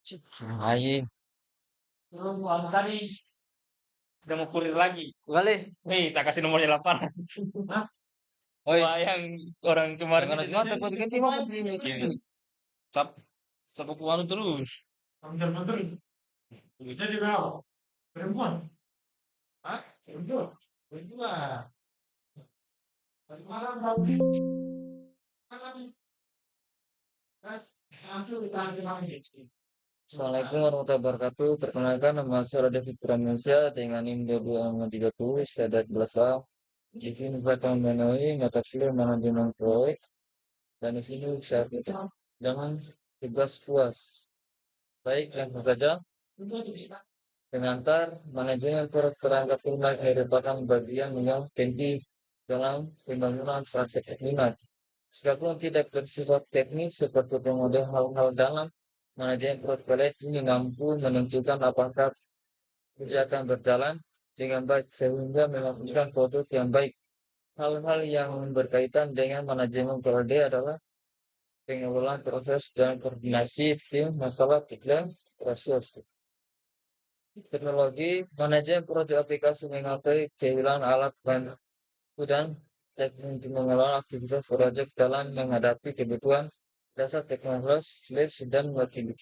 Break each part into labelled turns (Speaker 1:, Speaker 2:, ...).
Speaker 1: Aing,
Speaker 2: Tadi udah mau kurir lagi.
Speaker 1: kali.
Speaker 2: Tak kasih nomornya 8.
Speaker 1: Oi,
Speaker 2: Wah, yang orang kemarin
Speaker 1: jangan
Speaker 2: itu
Speaker 1: cuma tepat ganti mah begini.
Speaker 2: iya, sap sapu anu terus. Muter-muter. Jadi berapa? Perempuan? Hah? Perempuan? Perempuan. Tadi malam tadi. Langsung ditangkap lagi.
Speaker 1: Assalamualaikum warahmatullahi wabarakatuh. Perkenalkan nama saya David Pramesya dengan NIM 2230 Sedat Belasah. Di sini saya akan memenuhi mata kuliah manajemen proyek dan di sini saya dengan tugas puas. Baik, langsung saja. Pengantar manajemen proyek perangkat lunak merupakan bagian yang penting dalam pembangunan praktek lunak. Sekalipun tidak bersifat teknis seperti pemodel hal-hal dalam manajemen proyek ini mampu menentukan apakah kerja akan berjalan dengan baik sehingga menghasilkan produk yang baik. Hal-hal yang berkaitan dengan manajemen proyek adalah pengelolaan proses dan koordinasi tim masalah iklan proses. Teknologi manajemen proyek aplikasi mengatur kehilangan alat bantu dan teknik untuk mengelola aktivitas proyek dalam menghadapi kebutuhan dasar teknologi dan waktu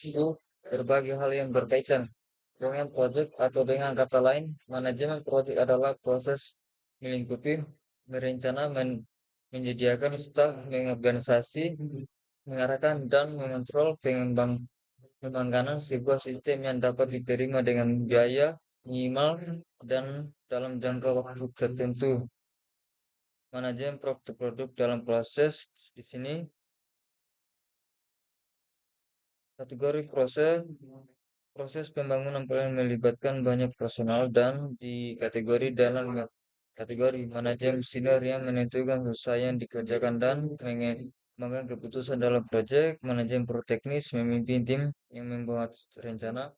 Speaker 1: berbagai hal yang berkaitan dengan proyek atau dengan kata lain, manajemen proyek adalah proses melingkupi, merencana, menyediakan staf, mengorganisasi, mengarahkan dan mengontrol pengembangan sebuah sistem yang dapat diterima dengan biaya minimal dan dalam jangka waktu tertentu. Manajemen produk dalam proses di sini kategori proses pembangunan plan melibatkan banyak personal dan di kategori dalam kategori manajemen senior yang menentukan usaha yang dikerjakan dan mengambil keputusan dalam proyek. Manajemen pro teknis memimpin tim yang membuat rencana,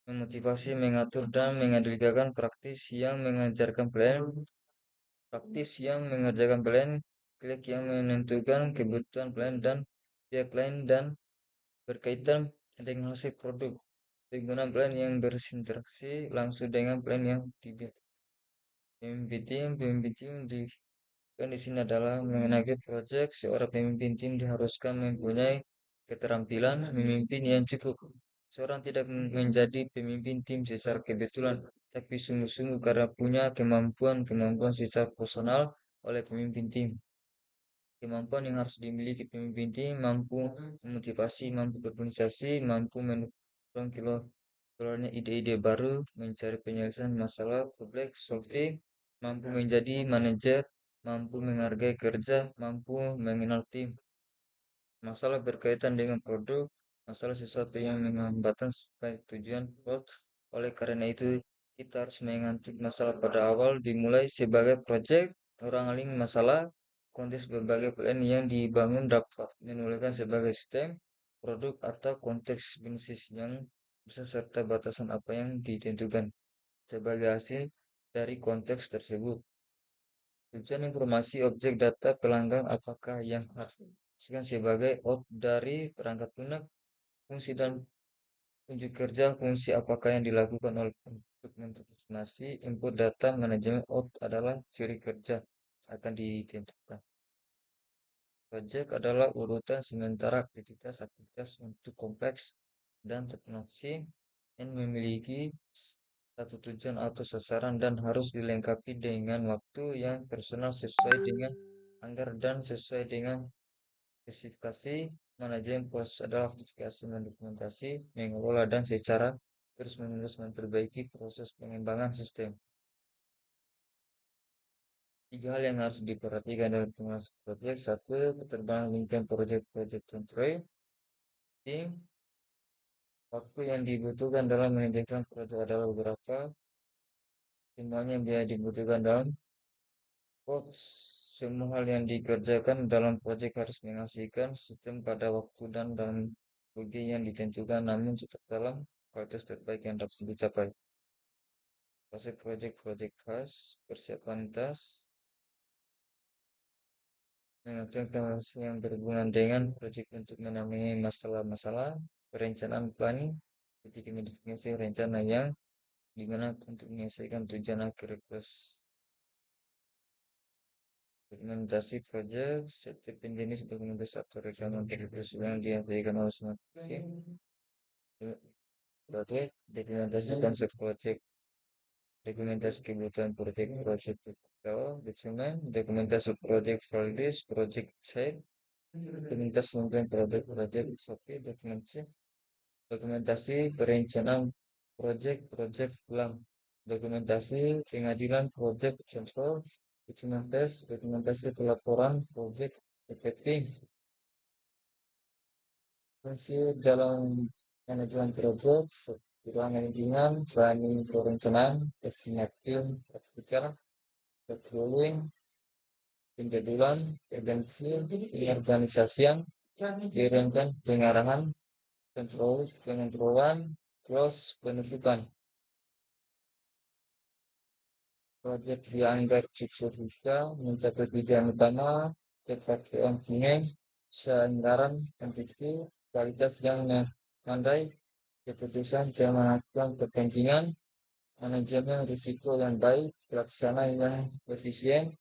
Speaker 1: memotivasi, mengatur dan mengendalikan praktis yang mengerjakan plan, klik yang menentukan kebutuhan plan dan pihak lain dan berkaitan dengan hasil produk. Penggunaan plan yang berinteraksi langsung dengan plan yang dibuat. Pemimpin tim di sini adalah mengenai proyek. Seorang pemimpin tim diharuskan mempunyai keterampilan memimpin yang cukup. Seorang tidak menjadi pemimpin tim secara kebetulan, tapi sungguh-sungguh karena punya kemampuan secara personal oleh pemimpin tim. Kemampuan yang harus dimiliki pemimpin tim, mampu memotivasi, mampu berorganisasi, mampu mendorong keluarnya ide-ide baru, mencari penyelesaian masalah, problem solving, mampu menjadi manajer, mampu menghargai kerja, mampu mengenal tim. Masalah berkaitan dengan produk, masalah sesuatu yang menghambatkan supaya tujuan produk. Oleh karena itu, kita harus mengantik masalah pada awal, dimulai sebagai proyek, orang lain masalah, konteks berbagai plan yang dibangun dapat menulirkan sebagai sistem, produk atau konteks bisnis yang bisa serta batasan apa yang ditentukan sebagai hasil dari konteks tersebut. Tujuan informasi objek data pelanggan apakah yang harus dikasihkan sebagai out dari perangkat lunak, fungsi dan unjuk kerja, fungsi apakah yang dilakukan oleh untuk mentransformasi input data manajemen out adalah ciri kerja akan ditentukan. Project adalah urutan sementara aktivitas untuk kompleks dan teknologi yang memiliki satu tujuan atau sasaran dan harus dilengkapi dengan waktu yang personal sesuai dengan anggaran dan sesuai dengan spesifikasi. Manajemen proses adalah aktivitas mendokumentasi, mengelola dan secara terus-menerus memperbaiki proses pengembangan sistem. Tiga hal yang harus diperhatikan dalam pengawasan proyek. Satu, keterbangan lingkungan proyek contoh. Tim, waktu yang dibutuhkan dalam mengerjakan proyek adalah beberapa. Semuanya biaya dibutuhkan dalam semua hal yang dikerjakan dalam proyek harus menghasilkan sistem pada waktu dan dalam budget yang ditentukan, namun tetap dalam kualitas terbaik yang dapat dicapai. Fase proyek khas, persiapan tas, mengatur yang berhubungan dengan proyek untuk menangani masalah-masalah, perencanaan planning ketika mendefinisi rencana yang digunakan untuk menyelesaikan tujuan akhir plus dokumentasi proyek setiap jenis dokumentasi atau rekaman tertulis yang diabaikan oleh semua tim. Proyek dokumentasi konsep proyek, dokumentasi kebutuhan proyek typical dokumen, dokumentasi proyek progress, proyek shape, dokumentasi mungkin proyek SOP, dokumentasi perencanaan proyek ulang, dokumentasi pengadilan proyek control, dokumentasi pelaporan proyek efektif, fungsi dalam manajemen proyek, manajemen, planning perencanaan, estimating, praktikal, scheduling, penjadwalan, prevensi, pengorganisasian, kirimkan pengarahan, pengontrolan, terus penuntutan. Proyek dianggap sukses jika mencapai tujuan utama, tepat keuntungan, seanggaran, kuantiti, kualitas yang memadai, keputusan melakukan kepentingan, manajemen risiko yang baik, pelaksanaan yang efisien,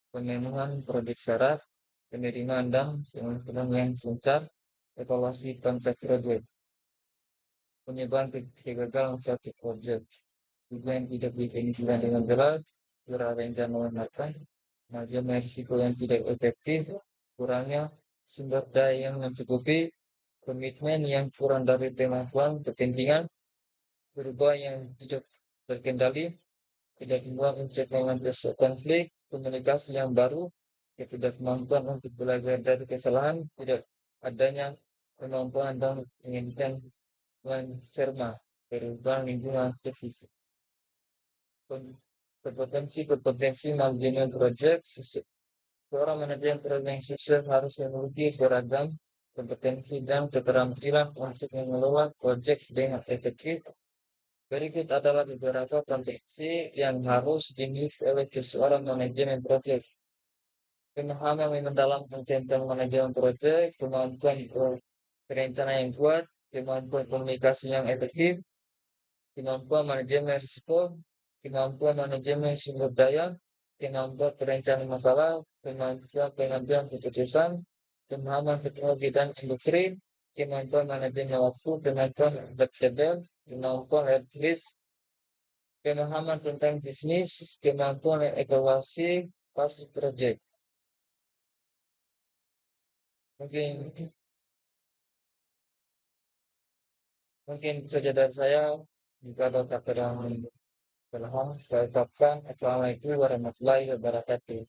Speaker 1: pemenuhan proyek syarat, penerimaan dan pengukuran yang lancar, evaluasi konsep proyek, penyebab kegagalan suatu proyek. Tujuan tidak didefinisikan dengan jelas, kurang rencana memakan, manajemen risiko yang tidak efektif, kurangnya sumber daya yang mencukupi, komitmen yang kurang dari kemampuan, kepentingan, perubahan yang tidak terkendali, tidak kemampuan untuk mengatasi konflik, komunikasi yang baru, ketidakmampuan untuk belajar dari kesalahan, tidak adanya kemampuan dan menginginkan mencerma perubahan lingkungan fisik. Kompetensi manajemen proyek. Seorang manajer proyek yang sukses harus memiliki beragam kompetensi dan keterampilan untuk mengelola proyek dengan efektif. Berikut adalah beberapa kompetensi yang harus dimiliki oleh seorang manajemen proyek. Pemahaman yang mendalam tentang manajemen proyek, kemampuan perencanaan yang kuat, kemampuan komunikasi yang efektif, kemampuan manajemen risiko, kemampuan manajemen sumber daya, kemampuan perencanaan masalah, kemampuan pengambilan keputusan, pemahaman teknologi dan industri, kemampuan manajemen waktu, kemampuan adaptable, kemampuan risk, pemahaman tentang bisnis, kemampuan evaluasi fase proyek. Mungkin saja dari saya. Jika ada kata yang berlebihan, saya ucapkan Assalamualaikum warahmatullahi wabarakatuh.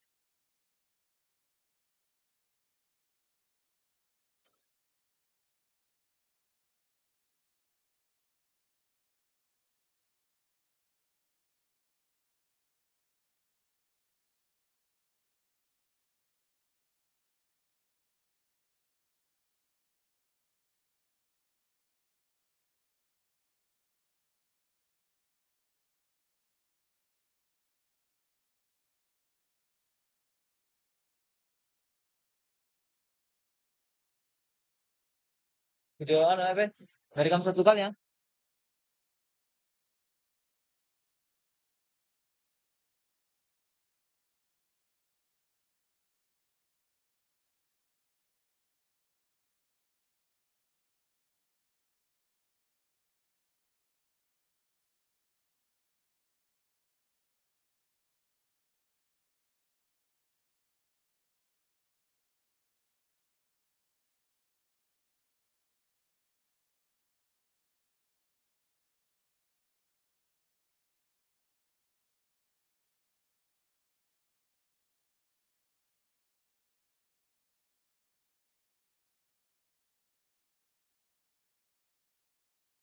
Speaker 1: Videoan apa? Dari kamu satu kali ya?